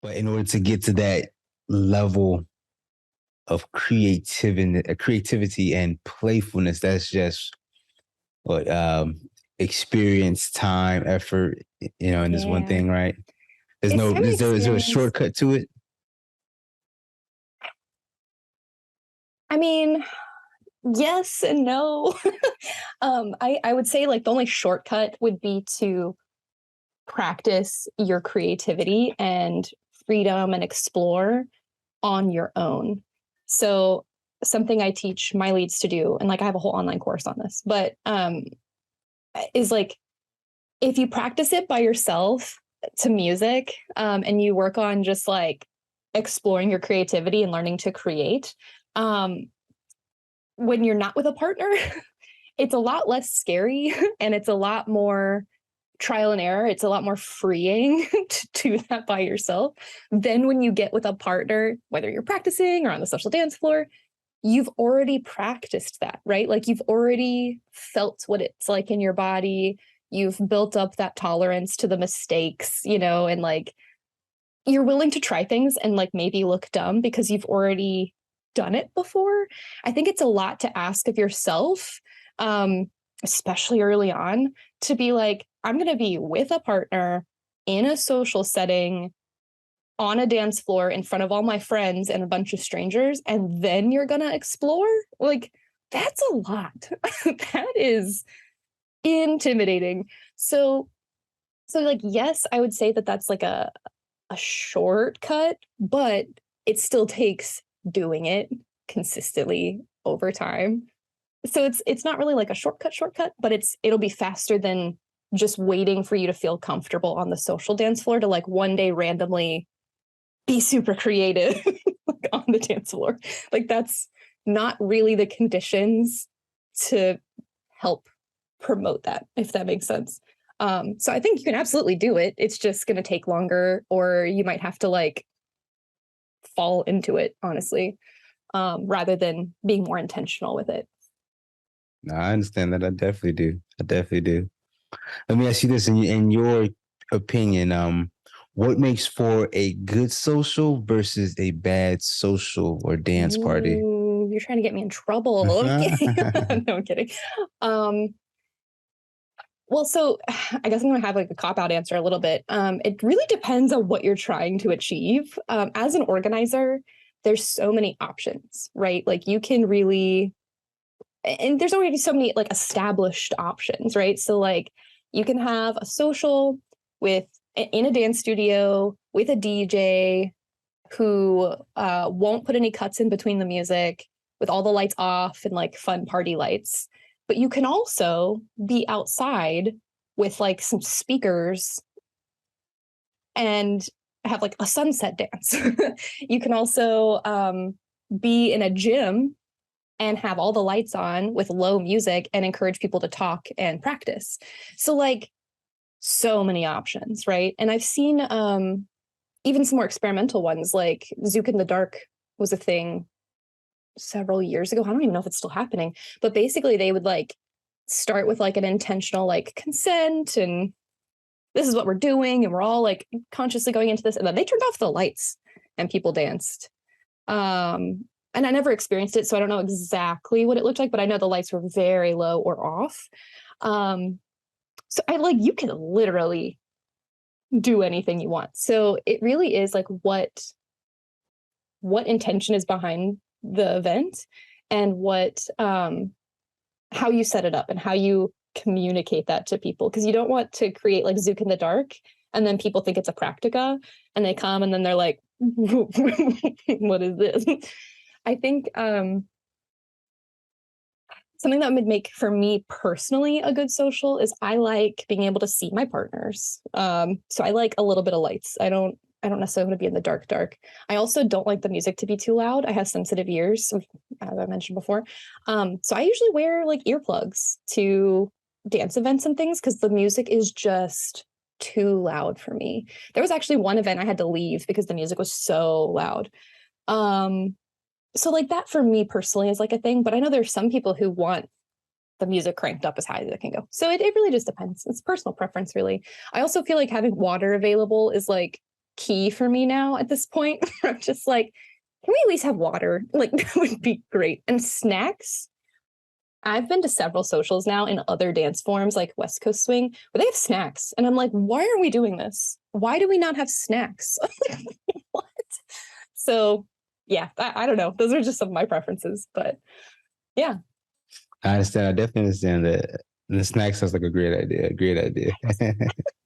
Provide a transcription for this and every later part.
But in order to get to that level of creativity and playfulness, that's just what experience, time, effort, and this one Yeah. thing, right? There's It's no time and is there a experience. shortcut to it? I mean, yes and no. I would say like the only shortcut would be to practice your creativity and freedom and explore on your own. So something I teach my leads to do, and like I have a whole online course on this, but is like if you practice it by yourself to music, and you work on just like exploring your creativity and learning to create, um, when you're not with a partner, it's a lot less scary and it's a lot more trial and error. It's a lot more freeing to do that by yourself. Then when you get with a partner, whether you're practicing or on the social dance floor, you've already practiced that, right? Like you've already felt what it's like in your body. You've built up that tolerance to the mistakes, and like you're willing to try things and like maybe look dumb because you've already done it before. I think it's a lot to ask of yourself, um, especially early on, to be like, I'm going to be with a partner in a social setting on a dance floor in front of all my friends and a bunch of strangers, and then you're going to explore. Like, that's a lot. That is intimidating. So like, yes, I would say that that's like a shortcut, but it still takes doing it consistently over time. So it's not really like a shortcut, but it'll be faster than just waiting for you to feel comfortable on the social dance floor to like one day randomly be super creative like on the dance floor. Like that's not really the conditions to help promote that, if that makes sense. So I think you can absolutely do it. It's just going to take longer, or you might have to like fall into it, honestly, rather than being more intentional with it. No, I understand that. I definitely do. I definitely do. Let me ask you this: in your opinion, what makes for a good social versus a bad social or dance party? Ooh, you're trying to get me in trouble. Okay. No, I'm kidding. Um, well, so I guess I'm going to have like a cop out answer a little bit. It really depends on what you're trying to achieve. As an organizer, there's so many options, right? Like you can really, and there's already so many like established options, right? So like you can have a social with in a dance studio with a DJ who won't put any cuts in between the music, with all the lights off and like fun party lights. But you can also be outside with like some speakers and have like a sunset dance. You can also be in a gym and have all the lights on with low music and encourage people to talk and practice. So like so many options, right? And I've seen even some more experimental ones, like Zouk in the Dark was a thing several years ago. I don't even know if it's still happening, but basically they would like start with like an intentional like consent and this is what we're doing and we're all like consciously going into this, and then they turned off the lights and people danced. And I never experienced it, so I don't know exactly what it looked like, but I know the lights were very low or off. um so I like you can literally do anything you want. So it really is like what intention is behind the event, and what how you set it up and how you communicate that to people, because you don't want to create like Zouk in the Dark and then people think it's a practica and they come and then they're like what is this? I think something that would make for me personally a good social is I like being able to see my partners. So I like a little bit of lights. I don't necessarily want to be in the dark. I also don't like the music to be too loud. I have sensitive ears, as I mentioned before. So I usually wear like earplugs to dance events and things because the music is just too loud for me. There was actually one event I had to leave because the music was so loud. Um, so like that for me personally is like a thing, but I know there's some people who want the music cranked up as high as it can go. So it really just depends. It's personal preference, really. I also feel like having water available is like key for me now at this point. I'm just like, can we at least have water? Like, that would be great. And snacks. I've been to several socials now in other dance forms like West Coast swing where they have snacks. And I'm like, why are we doing this? Why do we not have snacks? What? So yeah, I don't know. Those are just some of my preferences, but yeah. I understand. I definitely understand that. The snack sounds like a great idea. A great idea.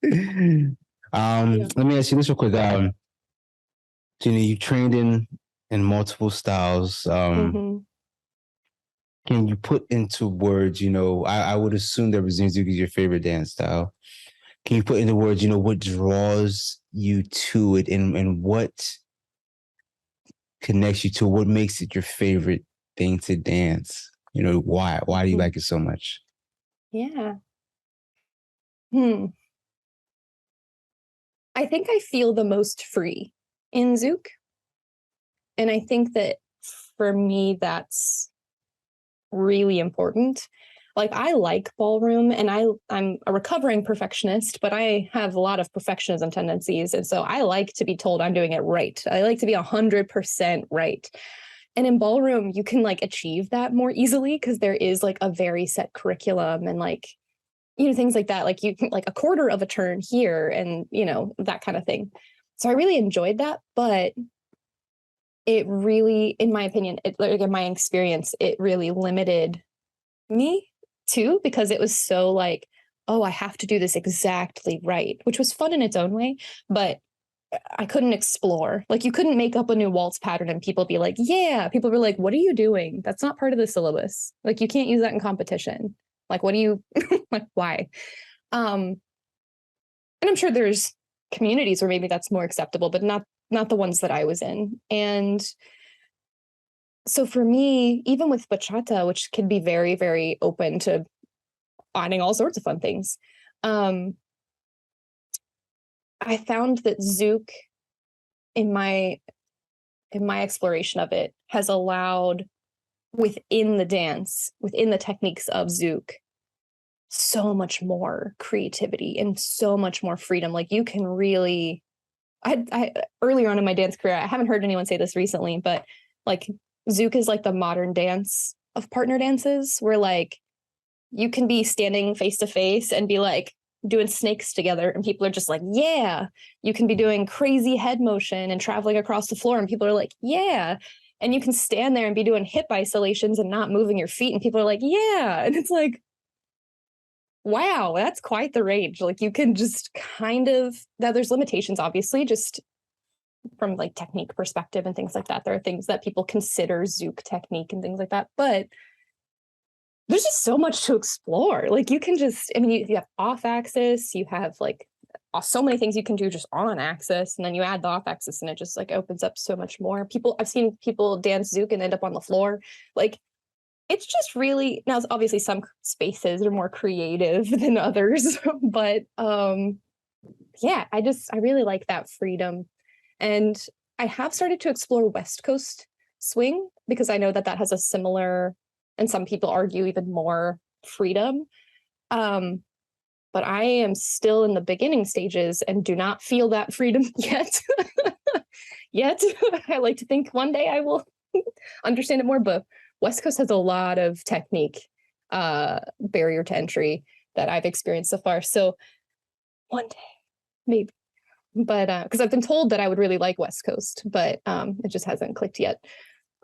Yeah. Let me ask you this real quick. So, you trained in multiple styles. Mm-hmm. Can you put into words? I would assume that Brazilian Zouk is your favorite dance style. Can you put into words? What draws you to it, and what connects you to? What makes it your favorite thing to dance? Why? Why do you Mm-hmm. like it so much? Yeah. Hmm. I think I feel the most free in Zouk. And I think that for me, that's really important. Like, I like ballroom, and I'm a recovering perfectionist, but I have a lot of perfectionism tendencies. And so I like to be told I'm doing it right. I like to be 100% right. And in ballroom, you can like achieve that more easily because there is like a very set curriculum and like, things like that. Like, you can like a quarter of a turn here and, that kind of thing. So I really enjoyed that. But it really, in my opinion, like, in my experience, it really limited me too, because it was so like, oh, I have to do this exactly right, which was fun in its own way, but I couldn't explore. Like, you couldn't make up a new waltz pattern and people be like, yeah. People were like, what are you doing? That's not part of the syllabus. Like, you can't use that in competition. Like, what do you like, why? And I'm sure there's communities where maybe that's more acceptable, but not the ones that I was in. And so for me, even with bachata, which can be very, very open to adding all sorts of fun things, I found that Zouk, in my exploration of it, has allowed within the dance, within the techniques of Zouk, so much more creativity and so much more freedom. Like, you can really, I earlier on in my dance career, I haven't heard anyone say this recently, but like, Zouk is like the modern dance of partner dances, where like you can be standing face to face and be like doing snakes together and people are just like, yeah. You can be doing crazy head motion and traveling across the floor and people are like, yeah. And you can stand there and be doing hip isolations and not moving your feet and people are like, yeah. And it's like, wow, that's quite the range. Like, you can just kind of, now there's limitations, obviously, just from like technique perspective and things like that. There are things that people consider Zouk technique and things like that, but there's just so much to explore. Like, you can just, I mean, you have off axis, you have like so many things you can do just on axis, and then you add the off axis and it just like opens up so much more. I've seen people dance Zouk and end up on the floor. Like, it's just really, now obviously some spaces are more creative than others, but yeah, I really like that freedom. And I have started to explore West Coast swing because I know that has a similar, and some people argue even more, freedom. But I am still in the beginning stages and do not feel that freedom yet. Yet. I like to think one day I will understand it more, but West Coast has a lot of technique, barrier to entry that I've experienced so far. So one day, maybe. But because I've been told that I would really like West Coast, but it just hasn't clicked yet.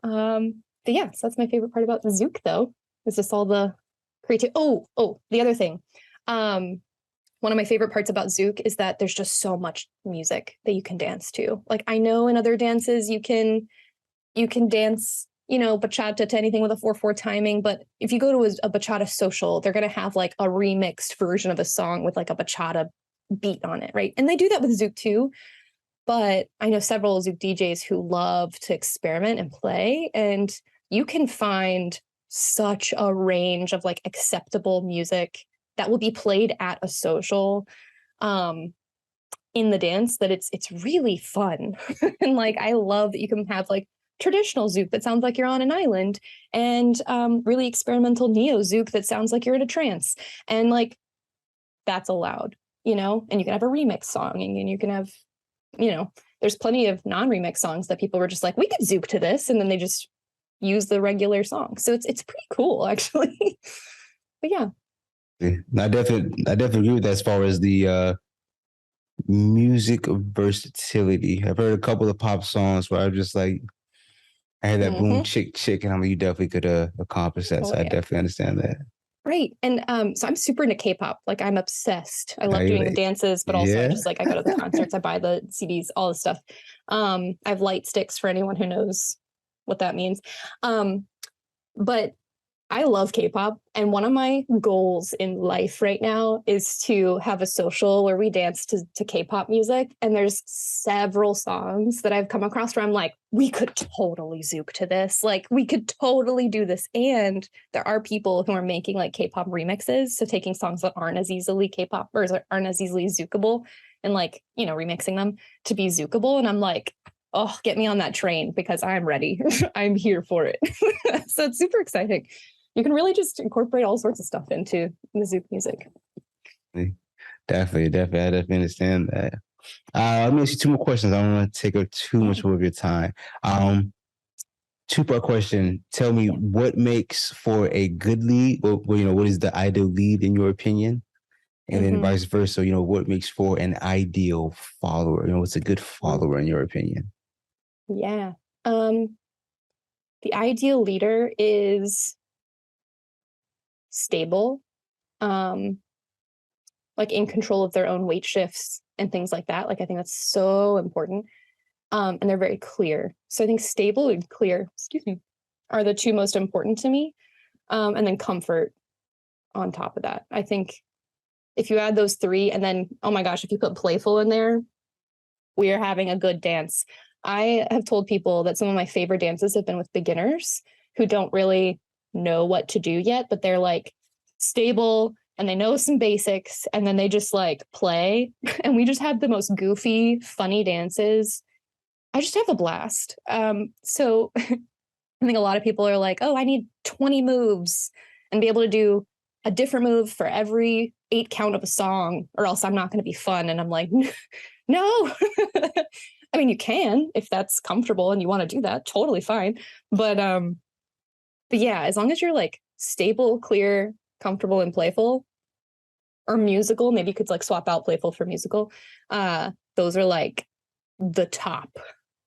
But yeah, so that's my favorite part about the Zouk, though. It's just all the creative. Oh, the other thing. One of my favorite parts about Zouk is that there's just so much music that you can dance to. Like, I know in other dances you can dance, bachata to anything with a 4/4 timing, but if you go to a bachata social, they're gonna have like a remixed version of a song with like a bachata beat on it, right? And they do that with Zouk too. But I know several Zouk DJs who love to experiment and play, and you can find such a range of like acceptable music that will be played at a social in the dance, that it's really fun. And like, I love that you can have like traditional Zouk that sounds like you're on an island, and really experimental neo Zouk that sounds like you're in a trance, and like, that's allowed, and you can have a remix song, and you can have there's plenty of non-remix songs that people were just like, we could Zouk to this, and then they just use the regular song. So it's pretty cool, actually. But yeah. I definitely agree with that as far as the music versatility. I've heard a couple of pop songs where I'm just like, I had that boom chick, and I'm like, you definitely could accomplish that. So I definitely understand that. Right. And so I'm super into K-pop. Like I'm obsessed. I love doing the dances, but also I just like I go to the concerts, I buy the CDs, all this stuff. I have light sticks for anyone who knows what that means. But I love K-pop, and one of my goals in life right now is to have a social where we dance to K-pop music. And there's several songs that I've come across where I'm like, we could totally Zouk to this. Like, we could totally do this. And there are people who are making like K-pop remixes, so taking songs that aren't as easily K-pop or aren't as easily Zoukable and like, remixing them to be Zoukable. And I'm like, oh, get me on that train because I'm ready. I'm here for it. So it's super exciting. You can really just incorporate all sorts of stuff into the Zouk music. Definitely. I definitely understand that. Let me ask you two more questions. I don't want to take up too much more of your time. Two-part question. Tell me what makes for a good lead. What is the ideal lead in your opinion? And then vice versa, what makes for an ideal follower? What's a good follower in your opinion? Yeah. The ideal leader is stable, like in control of their own weight shifts and things like that. Like I think that's so important. And they're very clear. So I think stable and clear, are the two most important to me. And then comfort on top of that. I think if you add those three, and then, oh my gosh, if you put playful in there, we are having a good dance. I have told people that some of my favorite dances have been with beginners who don't really know what to do yet, but they're like stable and they know some basics, and then they just like play. And we just have the most goofy, funny dances. I just have a blast. So I think a lot of people are like, oh, I need 20 moves and be able to do a different move for every 8 count of a song, or else I'm not going to be fun. And I'm like, no. I mean, you can if that's comfortable and you want to do that, totally fine. But yeah, as long as you're like stable, clear, comfortable, and playful, or musical, maybe you could like swap out playful for musical. Those are like the top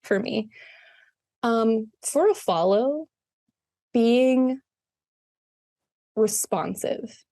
for me. For a follow, being responsive.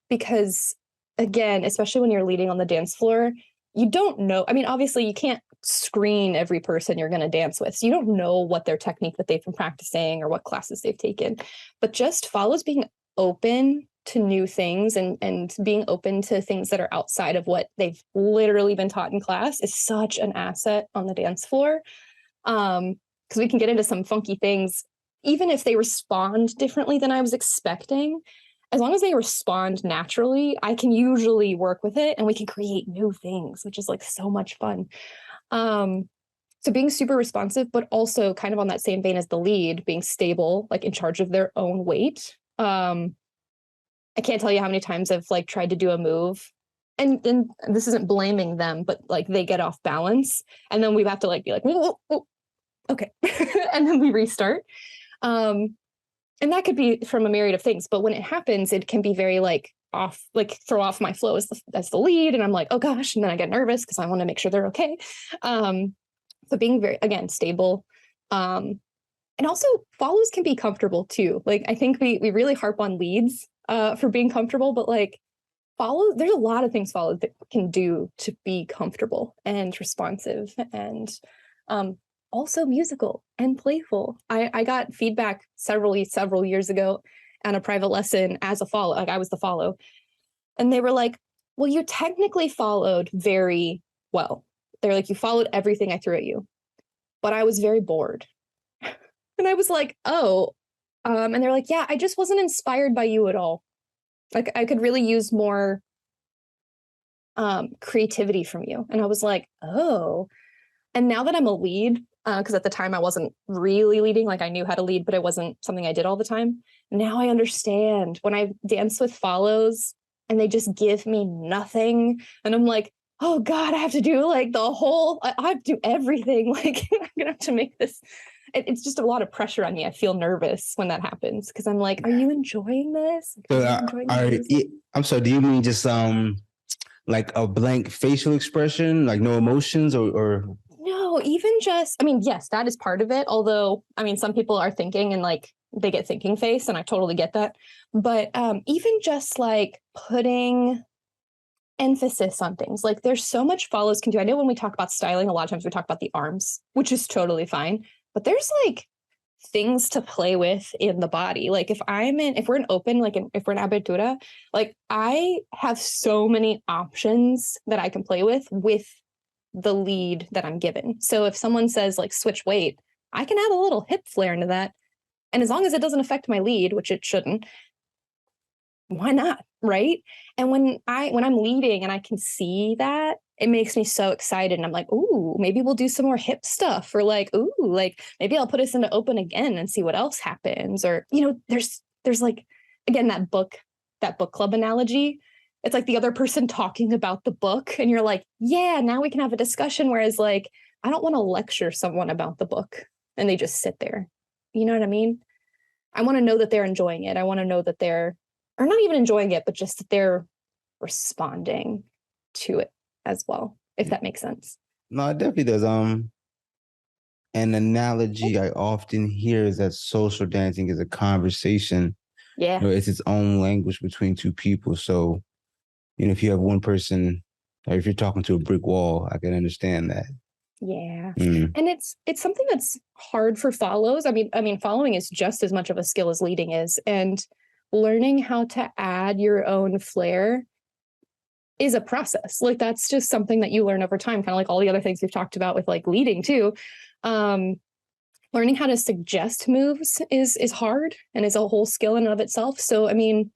Because again, especially when you're leading on the dance floor, you don't know. I mean, obviously you can't screen every person you're going to dance with. So you don't know what their technique that they've been practicing or what classes they've taken, but just follows being open to new things and being open to things that are outside of what they've literally been taught in class is such an asset on the dance floor. Because we can get into some funky things, even if they respond differently than I was expecting. As long as they respond naturally, I can usually work with it and we can create new things, which is like so much fun. So being super responsive, but also kind of on that same vein as the lead, being stable, like in charge of their own weight. I can't tell you how many times I've like tried to do a move, and this isn't blaming them, but like they get off balance, and then we have to like be like, whoa, whoa, okay, and then we restart. And that could be from a myriad of things, but when it happens, it can be very like off, like throw off my flow as the lead, and I'm like, oh gosh, and then I get nervous because I want to make sure they're okay. So being very, again, stable. And also follows can be comfortable too. Like I think we really harp on leads for being comfortable, but like follow, there's a lot of things follows that can do to be comfortable and responsive and also musical and playful. I got feedback several years ago on a private lesson as a follow, like I was the follow. And they were like, well, you technically followed very well. They're like, you followed everything I threw at you, but I was very bored. And I was like, oh, and they're like, yeah, I just wasn't inspired by you at all. Like I could really use more creativity from you. And I was like, oh. And now that I'm a lead, because at the time I wasn't really leading, like I knew how to lead, but it wasn't something I did all the time. Now I understand when I dance with follows and they just give me nothing. And I'm like, oh God, I have to do like I have to do everything. Like I'm gonna have to make this. It's just a lot of pressure on me. I feel nervous when that happens because I'm like, are you enjoying this? Like, So, are you enjoying the music? I'm sorry. Do you mean just like a blank facial expression, like no emotions, or No, even just, I mean, yes, that is part of it. Although, I mean, some people are thinking and like they get thinking face, and I totally get that. But even just like putting emphasis on things, like there's so much follows can do. I know when we talk about styling, a lot of times we talk about the arms, which is totally fine. But there's like things to play with in the body. Like if we're in open, if we're in abertura, like I have so many options that I can play with the lead that I'm given. So if someone says like switch weight, I can add a little hip flare into that. And as long as it doesn't affect my lead, which it shouldn't, why not? Right. And when I'm leading and I can see that, it makes me so excited. And I'm like, ooh, maybe we'll do some more hip stuff. Or like, ooh, like maybe I'll put us into open again and see what else happens. Or, there's like, again, that book club analogy. It's like the other person talking about the book. And you're like, yeah, now we can have a discussion. Whereas like, I don't want to lecture someone about the book and they just sit there. You know what I mean? I want to know that they're enjoying it. I want to know that they're, or not even enjoying it, but just that they're responding to it as well, if that makes sense. no? It definitely does. An analogy I often hear is that social dancing is a conversation. Yeah. It's its own language between two people. So, if you have one person, or if you're talking to a brick wall, I can understand that. Yeah. Mm. And it's something that's hard for follows. I mean, following is just as much of a skill as leading is. And learning how to add your own flair is a process. Like that's just something that you learn over time, kind of like all the other things we've talked about with like leading too. Um, Learning how to suggest moves is hard and is a whole skill in and of itself. So I mean,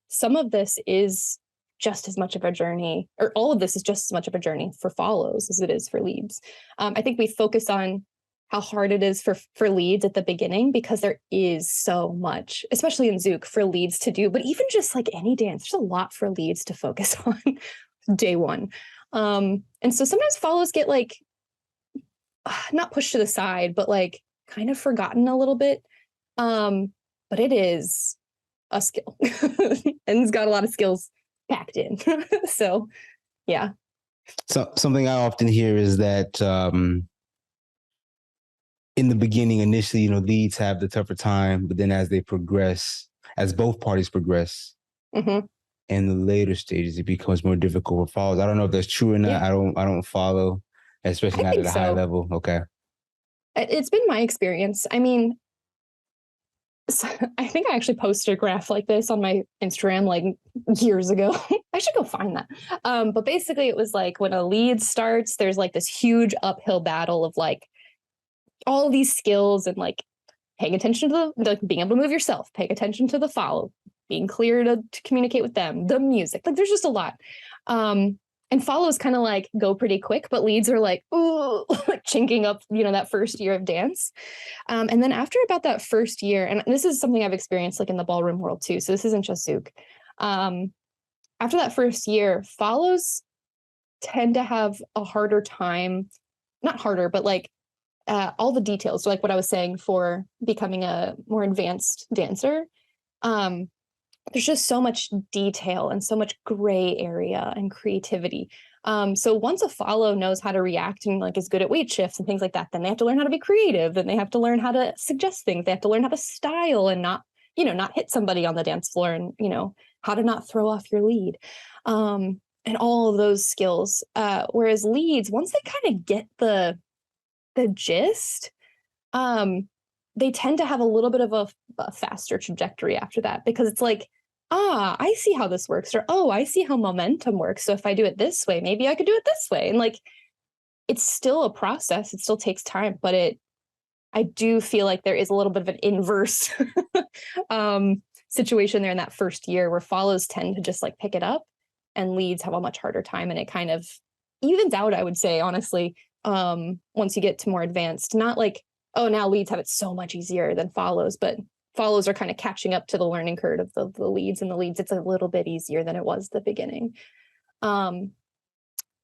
some of this is just as much of a journey, or all of this is just as much of a journey for follows as it is for leads. I think we focus on how hard it is for leads at the beginning because there is so much, especially in Zouk, for leads to do. But even just like any dance, there's a lot for leads to focus on day one. And so sometimes follows get like not pushed to the side, but like kind of forgotten a little bit. But it is a skill and it's got a lot of skills packed in. So yeah. So something I often hear is that in the beginning, initially, leads have the tougher time, but then as they progress, as both parties progress, Mm-hmm. in the later stages, it becomes more difficult for follows. I don't know if that's true or not. Yeah, I don't follow, especially I not at think a high so. level. Okay. It's been my experience. I mean, I think I actually posted a graph like this on my Instagram like years ago. I should go find that. But basically, it was like when a lead starts, there's like this huge uphill battle of like all of these skills and like paying attention to the being able to move yourself, paying attention to the follow, being clear to communicate with them, the music. Like there's just a lot. And follows kind of like go pretty quick, but leads are like, ooh, like chinking up, that first year of dance. And then after about that first year, and this is something I've experienced like in the ballroom world too. So this isn't just Zouk. After that first year, follows tend to have a harder time, not harder, but like all the details. So like what I was saying for becoming a more advanced dancer, um, there's just so much detail and so much gray area and creativity. So once a follow knows how to react and like is good at weight shifts and things like that, then they have to learn how to be creative and they have to learn how to suggest things. They have to learn how to style and not hit somebody on the dance floor and, how to not throw off your lead. And all of those skills. Whereas leads, once they kind of get the gist, they tend to have a little bit of a faster trajectory after that because it's like, I see how this works, or oh, I see how momentum works. So if I do it this way, maybe I could do it this way. And like, it's still a process. It still takes time, but I do feel like there is a little bit of an inverse situation there in that first year where follows tend to just like pick it up and leads have a much harder time. And it kind of evens out, I would say, honestly, once you get to more advanced, not like, oh, now leads have it so much easier than follows, but follows are kind of catching up to the learning curve of the leads, and the leads, it's a little bit easier than it was the beginning.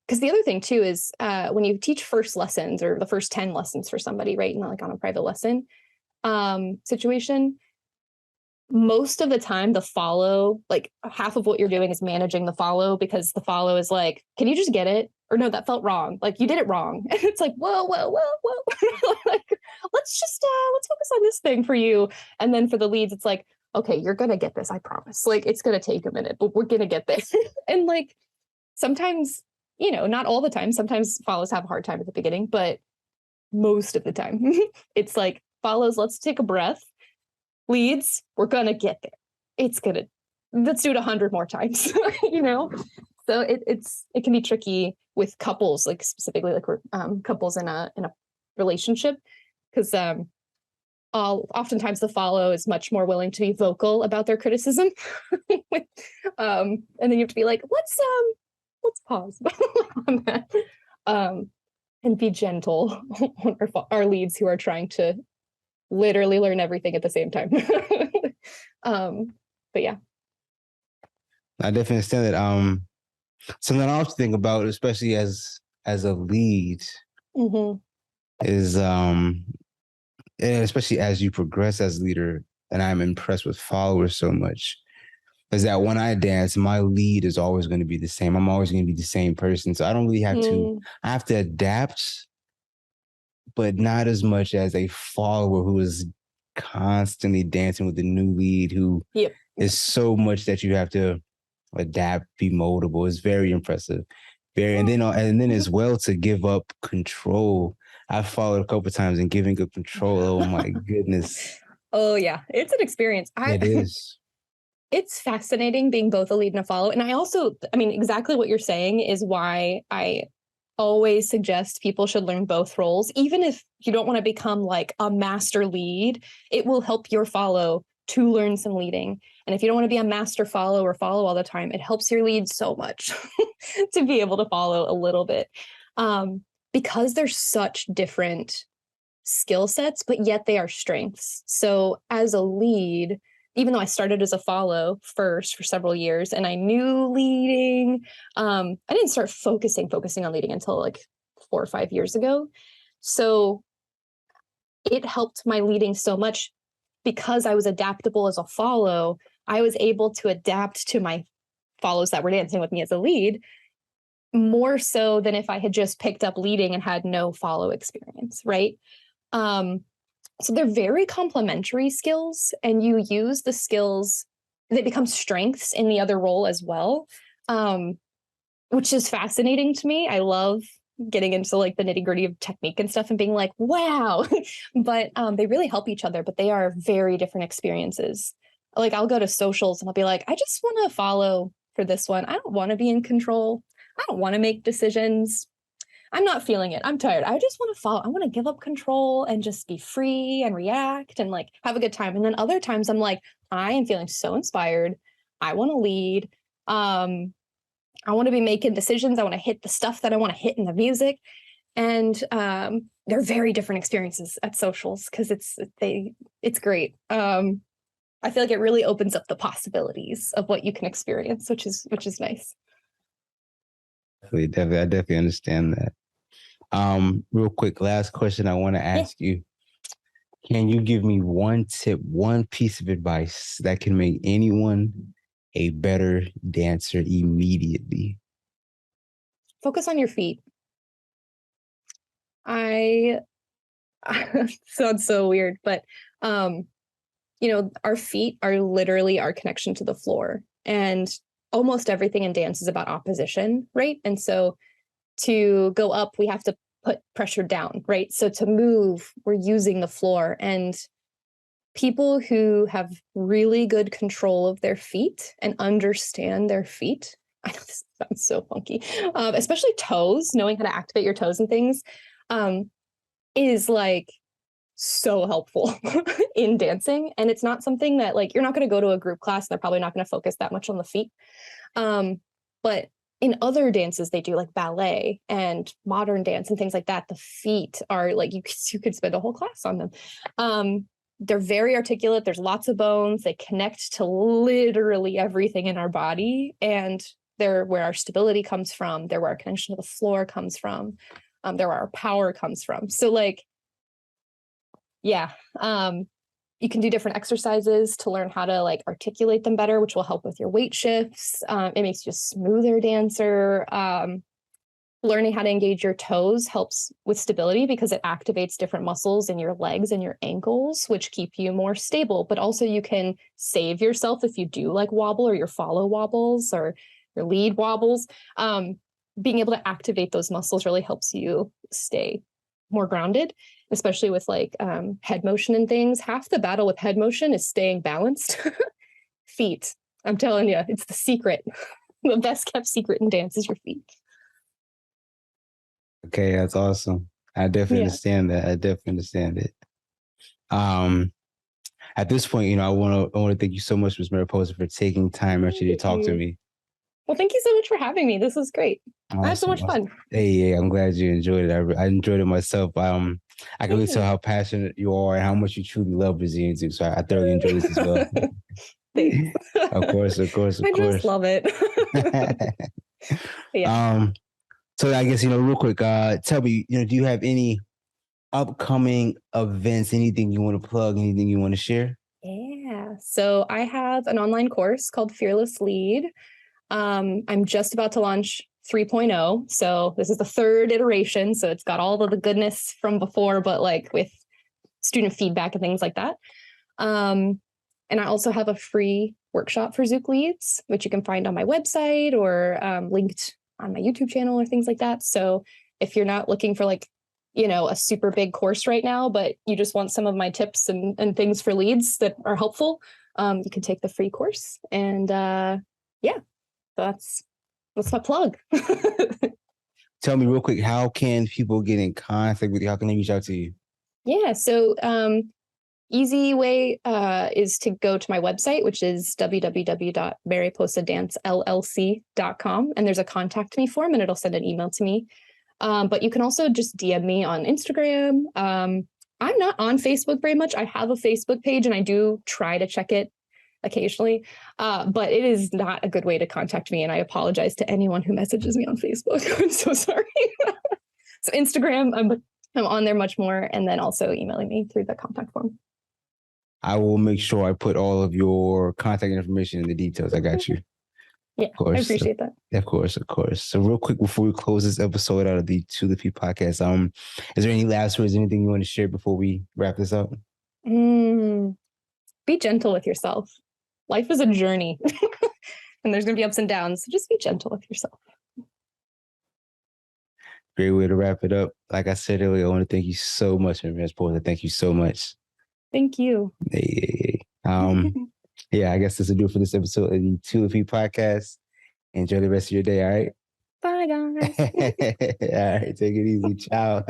because the other thing too is when you teach first lessons or the first 10 lessons for somebody, right? Not like on a private lesson situation, most of the time the follow, like half of what you're doing is managing the follow, because the follow is like, can you just get it? Or no, that felt wrong. Like you did it wrong. And it's like, whoa. Like, let's focus on this thing for you. And then for the leads, it's like, okay, you're going to get this. I promise. Like, it's going to take a minute, but we're going to get this. And like, sometimes, not all the time. Sometimes follows have a hard time at the beginning, but most of the time it's like follows, let's take a breath. Leads, we're going to get there. Let's do it 100 more times, So it can be tricky with couples, like specifically like couples in a relationship, because oftentimes the follow is much more willing to be vocal about their criticism. And then you have to be like, let's pause on that, and be gentle on our leads who are trying to literally learn everything at the same time. But yeah, I definitely understand that. Something I also think about, especially as a lead, is and especially as you progress as leader, and I'm impressed with followers so much, is that when I dance, my lead is always going to be the same. I'm always going to be the same person. So I don't really have to, I have to adapt, but not as much as a follower who is constantly dancing with the new lead, who is so much that you have to adapt, be moldable. It's very impressive. And then as well, to give up control. I've followed a couple of times, and giving up control. Oh my goodness. Oh yeah, it's an experience. It is. It's fascinating being both a lead and a follow. And I mean, exactly what you're saying is why I always suggest people should learn both roles. Even if you don't want to become like a master lead, it will help your follow to learn some leading. And if you don't want to be a master follow or follow all the time, it helps your lead so much to be able to follow a little bit, because they're such different skill sets, but yet they are strengths. So as a lead, even though I started as a follow first for several years and I knew leading, I didn't start focusing on leading until like 4 or 5 years ago. So it helped my leading so much because I was adaptable as a follow. I was able to adapt to my follows that were dancing with me as a lead more so than if I had just picked up leading and had no follow experience, right? So they're very complementary skills, and you use the skills that become strengths in the other role as well, which is fascinating to me. I love getting into like the nitty gritty of technique and stuff and being like, wow, but they really help each other, but they are very different experiences. Like I'll go to socials and I'll be like, I just want to follow for this one. I don't want to be in control. I don't want to make decisions. I'm not feeling it. I'm tired. I just want to follow. I want to give up control and just be free and react and like have a good time. And then other times I'm like, I am feeling so inspired. I want to lead. I want to be making decisions. I want to hit the stuff that I want to hit in the music. And they're very different experiences at socials because it's great. I feel like it really opens up the possibilities of what you can experience, which is nice. Definitely, I definitely understand that. Real quick, last question I want to ask you. Can you give me one tip, one piece of advice that can make anyone a better dancer immediately? Focus on your feet. Sounds so weird, but our feet are literally our connection to the floor, and almost everything in dance is about opposition, right? And so to go up, we have to put pressure down, right? So to move, we're using the floor. And people who have really good control of their feet and understand their feet, I know this sounds so funky, especially toes, knowing how to activate your toes and things, is like so helpful in dancing. And it's not something that like, you're not going to go to a group class and they're probably not going to focus that much on the feet. But in other dances they do, like ballet and modern dance and things like that, the feet are like, you could spend a whole class on them. They're very articulate. There's lots of bones. They connect to literally everything in our body. And They're where our stability comes from. They're where our connection to the floor comes from. They're where our power comes from. So like, yeah, you can do different exercises to learn how to like articulate them better, which will help with your weight shifts. It makes you a smoother dancer. Learning how to engage your toes helps with stability because it activates different muscles in your legs and your ankles, which keep you more stable. But also you can save yourself if you do like wobble or your follow wobbles or your lead wobbles. Being able to activate those muscles really helps you stay more grounded, especially with like head motion and things. Half the battle with head motion is staying balanced. Feet. I'm telling you, it's the secret. The best kept secret in dance is your feet. Okay, that's awesome. I definitely understand that. I definitely understand it. At this point, I want to thank you so much, Ms. Mariposa, for taking time actually to talk to me. Well, thank you so much for having me. This was great. Awesome, I had so much fun. Hey, I'm glad you enjoyed it. I enjoyed it myself. I can really tell how passionate you are and how much you truly love Brazilian Zouk. So I thoroughly enjoyed this as well. Thanks. Of course. I just love it. Yeah. So I guess, real quick, tell me, do you have any upcoming events, anything you want to plug, anything you want to share? Yeah. So I have an online course called Fearless Lead. I'm just about to launch 3.0. So this is the third iteration. So it's got all of the goodness from before, but like with student feedback and things like that. And I also have a free workshop for Zouk leads, which you can find on my website or linked on my YouTube channel or things like that. So if you're not looking for like, a super big course right now, but you just want some of my tips and things for leads that are helpful, you can take the free course. And that's my plug. Tell me real quick, how can people get in contact with you? How can they reach out to you? Yeah. So easy way is to go to my website, which is www.mariposadancellc.com. And there's a contact me form and it'll send an email to me. But you can also just DM me on Instagram. I'm not on Facebook very much. I have a Facebook page and I do try to check it occasionally, but it is not a good way to contact me. And I apologize to anyone who messages me on Facebook. I'm so sorry. So Instagram, I'm on there much more. And then also emailing me through the contact form. I will make sure I put all of your contact information in the details. I got you. Yeah, of course. I appreciate that. Of course. So real quick, before we close this episode out of the To the Feet podcast, is there any last words, anything you want to share before we wrap this up? Be gentle with yourself. Life is a journey and there's going to be ups and downs. So just be gentle with yourself. Great way to wrap it up. Like I said earlier, I want to thank you so much, Ms. Porter. Thank you so much. Thank you. Hey. Yeah, I guess this will do it for this episode of the To the Feet podcast. Enjoy the rest of your day, all right? Bye, guys. All right, take it easy. Ciao.